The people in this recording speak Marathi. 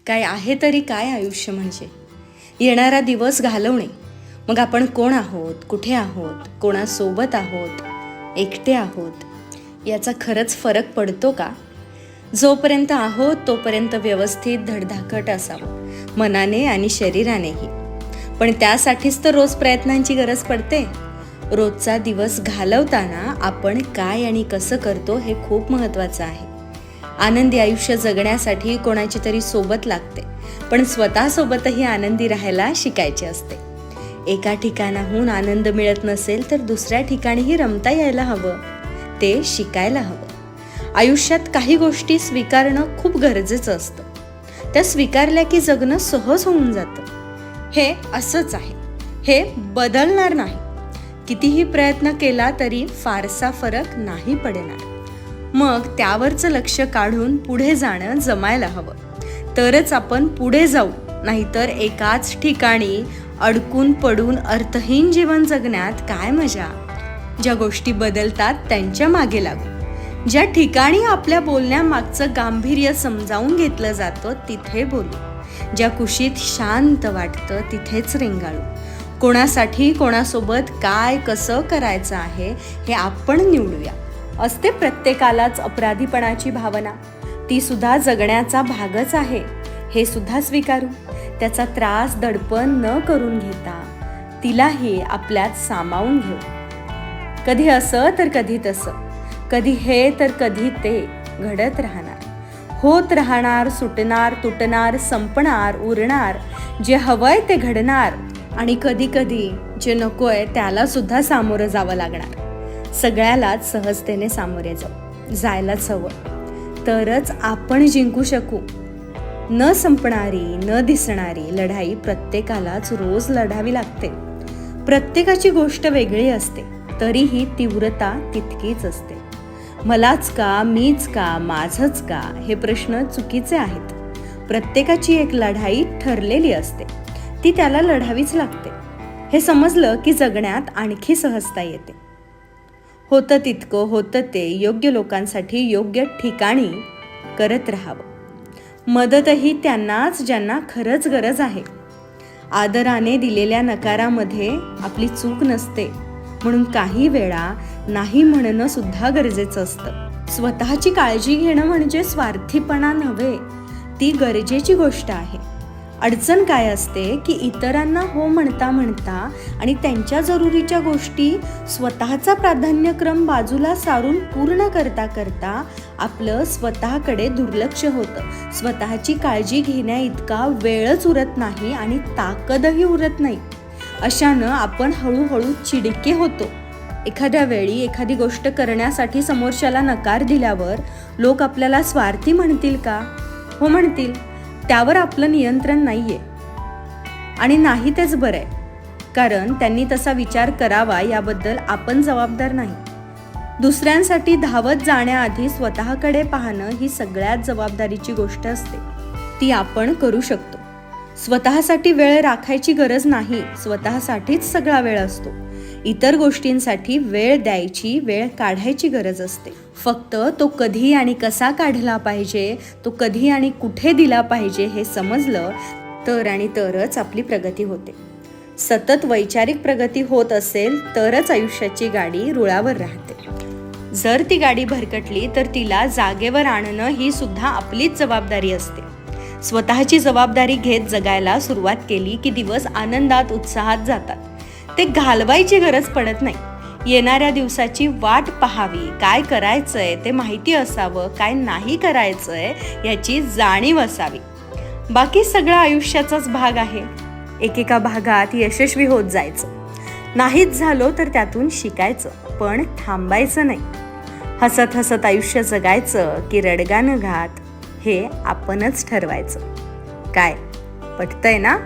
काय आहे तरी काय आयुष्य म्हणजे? येणारा दिवस घालवणे. मग आपण कोण आहोत, कुठे आहोत, कोणासोबत आहोत, एकटे आहोत, याचा खरंच फरक पडतो का? जोपर्यंत आहोत तोपर्यंत व्यवस्थित धडधाकट असावं, मनाने आणि शरीरानेही. पण त्यासाठीच तर रोज प्रयत्नांची गरज पडते. रोजचा दिवस घालवताना आपण काय आणि कसं करतो हे खूप महत्त्वाचं आहे. आनंदी आयुष्य जगण्यासाठी कोणाची तरी सोबत लागते, पण स्वतःसोबतही आनंदी राहायला शिकायचे असते. एका ठिकाणाहून आनंद मिळत नसेल तर दुसऱ्या ठिकाणीही रमता यायला हवं, ते शिकायला हवं. आयुष्यात काही गोष्टी स्वीकारणं खूप गरजेचं असतं. त्या स्वीकारल्या की जगणं सहज होऊन जातं. हे असंच आहे, हे बदलणार नाही. कितीही प्रयत्न केला तरी फारसा फरक नाही पडणार. मग त्यावरचं लक्ष काढून पुढे जाणं जमायला हवं, तरच आपण पुढे जाऊ. नाहीतर एकाच ठिकाणी अडकून पडून अर्थहीन जीवन जगण्यात काय मजा? ज्या गोष्टी बदलतात त्यांच्या मागे लागू. ज्या ठिकाणी आपल्या बोलण्यामागचं गांभीर्य समजावून घेतलं जातं तिथे बोलू. ज्या कुशीत शांत वाटतं तिथेच रेंगाळू. कोणासाठी, कोणासोबत काय कसं करायचं आहे हे आपण निवडूया. असते प्रत्येकालाच अपराधीपणाची भावना, ती सुद्धा जगण्याचा भागच आहे, हे सुद्धा स्वीकारू. त्याचा त्रास दडपण न करून घेता तिलाही आपल्यात सामावून घेऊ. कधी असं तर कधी तसं, कधी हे तर कधी ते घडत राहणार, होत राहणार, सुटणार, तुटणार, संपणार, उरणार. जे हवंय ते घडणार आणि कधी कधी जे नकोय त्याला सुद्धा सामोरं जावं लागणार. सगळ्यालाच सहजतेने सामोरे जायलाच हवं, तरच आपण जिंकू शकू. न संपणारी, न दिसणारी लढाई प्रत्येकालाच रोज लढावी लागते. प्रत्येकाची गोष्ट वेगळी असते, तरीही तीव्रता तितकीच असते. मलाच का, मीच का, माझंच का, हे प्रश्न चुकीचे आहेत. प्रत्येकाची एक लढाई ठरलेली असते, ती त्याला लढावीच लागते. हे समजलं की जगण्यात आणखी सहजता येते. होतं तितकं, होतं ते योग्य लोकांसाठी योग्य ठिकाणी करत राहावं. मदतही त्यांनाच ज्यांना खरंच गरज आहे. आदराने दिलेल्या नकारामध्ये आपली चूक नसते, म्हणून काही वेळा नाही म्हणणं सुद्धा गरजेचं असतं. स्वतःची काळजी घेणं म्हणजे स्वार्थीपणा नव्हे, ती गरजेची गोष्ट आहे. अडचण काय असते की इतरांना हो म्हणता म्हणता आणि त्यांच्या जरुरीच्या गोष्टी स्वतःचा प्राधान्यक्रम बाजूला सारून पूर्ण करता करता आपलं स्वतःकडे दुर्लक्ष होतं. स्वतःची काळजी घेण्या इतका वेळच उरत नाही आणि ताकदही उरत नाही. अशानं आपण हळूहळू चिडके होतो. एखाद्या वेळी एखादी गोष्ट करण्यासाठी समोरच्याला नकार दिल्यावर लोक आपल्याला स्वार्थी म्हणतील का? हो म्हणतील. त्यावर आपलं नियंत्रण नाहीये आणि नाही तेच बरं आहे, कारण त्यांनी तसा विचार करावा याबद्दल आपण जबाबदार नाही. दुसऱ्यांसाठी धावत जाण्याआधी स्वतःकडे पाहणं ही सगळ्यात जबाबदारीची गोष्ट असते. ती आपण करू शकतो. स्वतःसाठी वेळ राखायची गरज नाही, स्वतःसाठीच सगळा वेळ असतो. इतर गोष्टींसाठी वेळ द्यायची, वेळ काढायची गरज असते. फक्त तो कधी आणि कसा काढला पाहिजे, तो कधी आणि कुठे दिला पाहिजे हे समजलं तर आणि तरच आपली प्रगती होते. सतत वैचारिक प्रगती होत असेल तरच आयुष्याची गाडी रुळावर राहते. जर ती गाडी भरकटली तर तिला जागेवर आणणं ही सुद्धा आपलीच जबाबदारी असते. स्वतःची जबाबदारी घेत जगायला सुरुवात केली की दिवस आनंदात, उत्साहात जातात. ते घालवायची गरज पडत नाही. येणाऱ्या दिवसाची वाट पाहावी, काय करायचंय ते माहिती असावं, काय नाही करायचंय याची जाणीव असावी. बाकी सगळं आयुष्याचाच भाग आहे. एकेका भागात यशस्वी होत जायचं. नाहीच झालो तर त्यातून शिकायचं, पण थांबायचं नाही. हसत हसत आयुष्य जगायचं की रडगाणं घात, हे आपणच ठरवायचं. काय पटतंय ना?